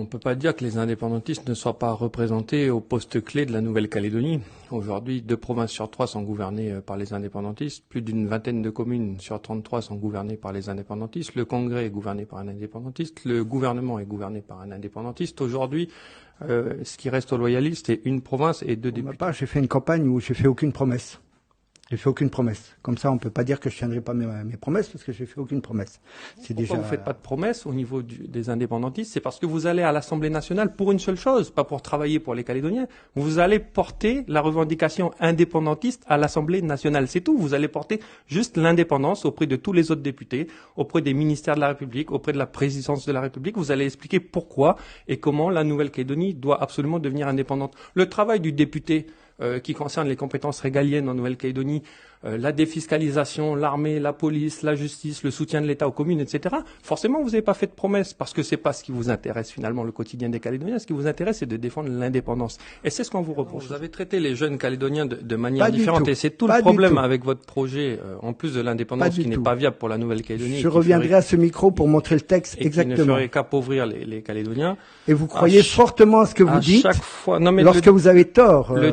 On ne peut pas dire que les indépendantistes ne soient pas représentés au poste clé de la Nouvelle-Calédonie. Aujourd'hui, 2 provinces sur 3 sont gouvernées par les indépendantistes. Plus d'une vingtaine de communes sur 33 sont gouvernées par les indépendantistes. Le Congrès est gouverné par un indépendantiste. Le gouvernement est gouverné par un indépendantiste. Aujourd'hui, ce qui reste aux loyalistes, c'est une province et 2 députés. J'ai fait une campagne où j'ai fait aucune promesse. J'ai fait aucune promesse. Comme ça, on peut pas dire que je tiendrai pas mes promesses parce que j'ai fait aucune promesse. C'est déjà. Pourquoi vous faites pas de promesses au niveau des indépendantistes? C'est parce que vous allez à l'Assemblée nationale pour une seule chose, pas pour travailler pour les Calédoniens. Vous allez porter la revendication indépendantiste à l'Assemblée nationale. C'est tout. Vous allez porter juste l'indépendance auprès de tous les autres députés, auprès des ministères de la République, auprès de la présidence de la République. Vous allez expliquer pourquoi et comment la Nouvelle-Calédonie doit absolument devenir indépendante. Le travail du député qui concerne les compétences régaliennes en Nouvelle-Calédonie, la défiscalisation, l'armée, la police, la justice, le soutien de l'État aux communes, etc. Forcément, vous n'avez pas fait de promesses parce que c'est pas ce qui vous intéresse finalement, le quotidien des Calédoniens. Ce qui vous intéresse, c'est de défendre l'indépendance. Et c'est ce qu'on vous reproche. Vous avez traité les jeunes Calédoniens de manière différente et c'est tout le problème avec votre projet, en plus de l'indépendance qui n'est pas viable pour la Nouvelle-Calédonie. Je reviendrai à ce micro pour montrer le texte exactement. Qui ne ferait qu'appauvrir les Calédoniens. Et vous croyez fortement à ce que vous dites lorsque vous avez tort, le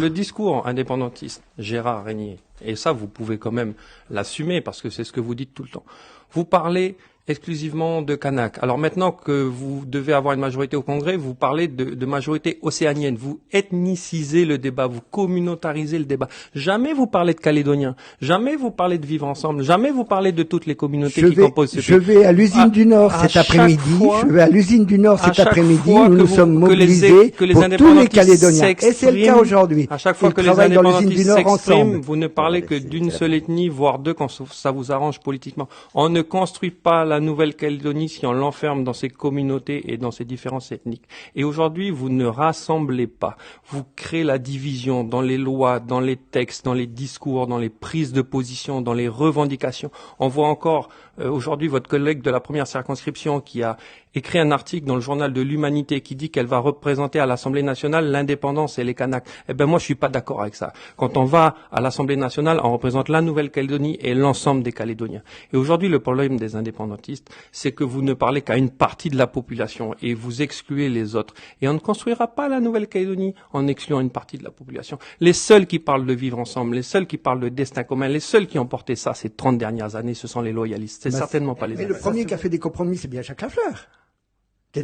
discours indépendantiste, Gérard Régnier, et ça vous pouvez quand même l'assumer parce que c'est ce que vous dites tout le temps. Vous parlez exclusivement de Kanak. Alors maintenant que vous devez avoir une majorité au Congrès, vous parlez de majorité océanienne. Vous ethnicisez le débat, vous communautarisez le débat. Jamais vous parlez de Calédoniens, jamais vous parlez de vivre ensemble, jamais vous parlez de toutes les communautés qui composent ce pays. Je vais à l'usine du Nord cet après-midi. Je vais à l'usine du Nord cet après-midi où nous sommes mobilisés pour tous les Calédoniens. Et c'est le cas aujourd'hui. À chaque fois que les indépendantistes s'expriment, vous ne parlez que d'une seule ethnie, voire deux, quand ça vous arrange politiquement. On ne construit pas la Nouvelle-Calédonie si on l'enferme dans ses communautés et dans ses différences ethniques. Et aujourd'hui, vous ne rassemblez pas. Vous créez la division dans les lois, dans les textes, dans les discours, dans les prises de position, dans les revendications. On voit encore aujourd'hui votre collègue de la première circonscription qui a écrit un article dans le journal de l'Humanité qui dit qu'elle va représenter à l'Assemblée nationale l'indépendance et les Kanaks. Eh ben moi je suis pas d'accord avec ça. Quand on va à l'Assemblée nationale, on représente la Nouvelle-Calédonie et l'ensemble des Calédoniens. Et aujourd'hui le problème des indépendantistes, c'est que vous ne parlez qu'à une partie de la population et vous excluez les autres. Et on ne construira pas la Nouvelle-Calédonie en excluant une partie de la population. Les seuls qui parlent de vivre ensemble, les seuls qui parlent de destin commun, les seuls qui ont porté ça ces 30 dernières années, ce sont les loyalistes. C'est certainement pas les Mais le premier qui a fait des compromis, c'est bien Jacques Lafleur.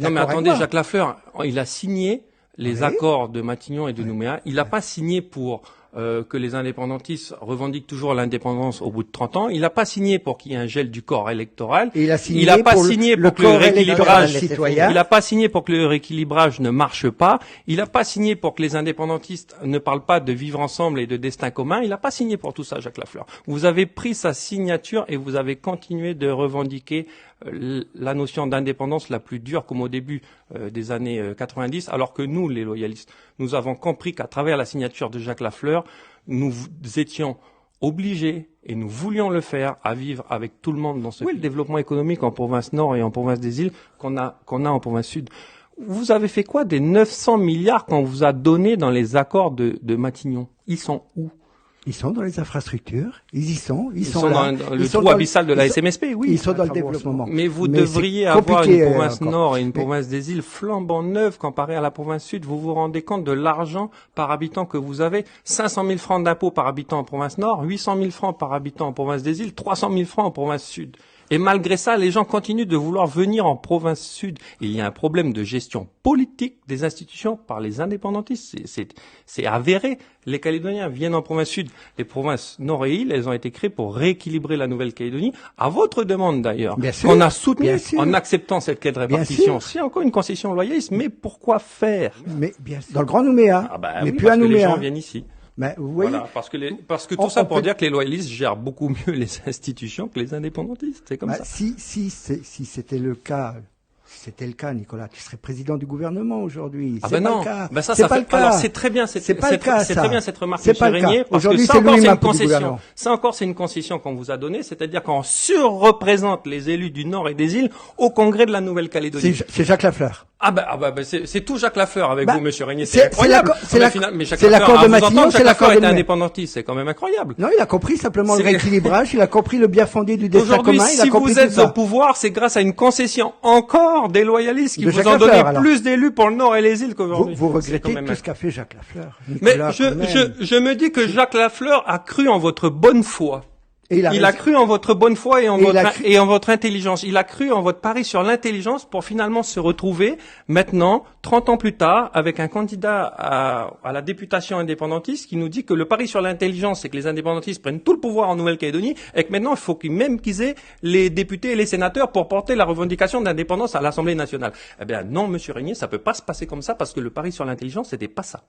Non mais attendez, Jacques Lafleur, il a signé les accords de Matignon et de Nouméa. Il n'a pas signé pour que les indépendantistes revendiquent toujours l'indépendance au bout de 30 ans. Il n'a pas signé pour qu'il y ait un gel du corps électoral. Et il n'a pas signé pour que le rééquilibrage. Il n'a pas signé pour que le rééquilibrage ne marche pas. Il n'a pas signé pour que les indépendantistes ne parlent pas de vivre ensemble et de destin commun. Il n'a pas signé pour tout ça, Jacques Lafleur. Vous avez pris sa signature et vous avez continué de revendiquer la notion d'indépendance la plus dure comme au début des années 90, alors que nous, les loyalistes, nous avons compris qu'à travers la signature de Jacques Lafleur, nous étions obligés, et nous voulions le faire, à vivre avec tout le monde dans ce développement économique en province nord et en province des îles qu'on a en province sud. Vous avez fait quoi des 900 milliards qu'on vous a donnés dans les accords de Matignon? Ils sont où? Ils sont dans les infrastructures, ils sont là. Dans le trou abyssal de la SMSP, oui. Ils sont dans le développement. Mais vous devriez avoir une province nord et une province des îles flambant neuve comparée à la province sud. Vous vous rendez compte de l'argent par habitant que vous avez? 500 000 francs d'impôts par habitant en province nord, 800 000 francs par habitant en province des îles, 300 000 francs en province sud. Et malgré ça, les gens continuent de vouloir venir en province sud. Il y a un problème de gestion politique des institutions par les indépendantistes. C'est avéré. Les Calédoniens viennent en province sud. Les provinces nord et îles, elles ont été créées pour rééquilibrer la Nouvelle-Calédonie, à votre demande d'ailleurs, qu'on a soutenu en acceptant cette clé de répartition. C'est encore une concession loyaliste, mais pourquoi faire? Mais bien sûr. Dans le Grand Nouméa, mais plus à Nouméa. Les gens viennent ici. Mais vous voyez, voilà, parce que tout ça pour dire que les loyalistes gèrent beaucoup mieux les institutions que les indépendantistes, c'est comme ça. Si c'était le cas, Nicolas, tu serais président du gouvernement aujourd'hui. Ah ben non, ben ça pas le cas. Alors c'est très bien, c'est très bien cette remarque de Régnier, parce que ça encore c'est une concession. Ça encore c'est une concession qu'on vous a donnée, c'est-à-dire qu'on surreprésente les élus du Nord et des îles au Congrès de la Nouvelle-Calédonie. C'est Jacques Lafleur. c'est tout Jacques Lafleur avec vous, Monsieur Régnier. C'est incroyable. C'est l'accord de Matignon, c'est l'accord de indépendantiste, c'est quand même incroyable. Non, il a compris simplement le rééquilibrage, il a compris le bien fondé du destin commun, il a compris si vous êtes au pouvoir, c'est grâce à une concession encore des loyalistes qui vous ont donné plus d'élus pour le Nord et les îles qu'aujourd'hui. Vous regrettez tout ce qu'a fait Jacques Lafleur. Mais je me dis que Jacques Lafleur a cru en votre bonne foi. Il a cru en votre bonne foi et en votre intelligence. Il a cru en votre pari sur l'intelligence pour finalement se retrouver maintenant, 30 ans plus tard, avec un candidat à la députation indépendantiste qui nous dit que le pari sur l'intelligence, c'est que les indépendantistes prennent tout le pouvoir en Nouvelle-Calédonie et que maintenant, il faut qu'ils aient les députés et les sénateurs pour porter la revendication d'indépendance à l'Assemblée nationale. Eh bien non, Monsieur Régnier, ça peut pas se passer comme ça parce que le pari sur l'intelligence, c'était pas ça.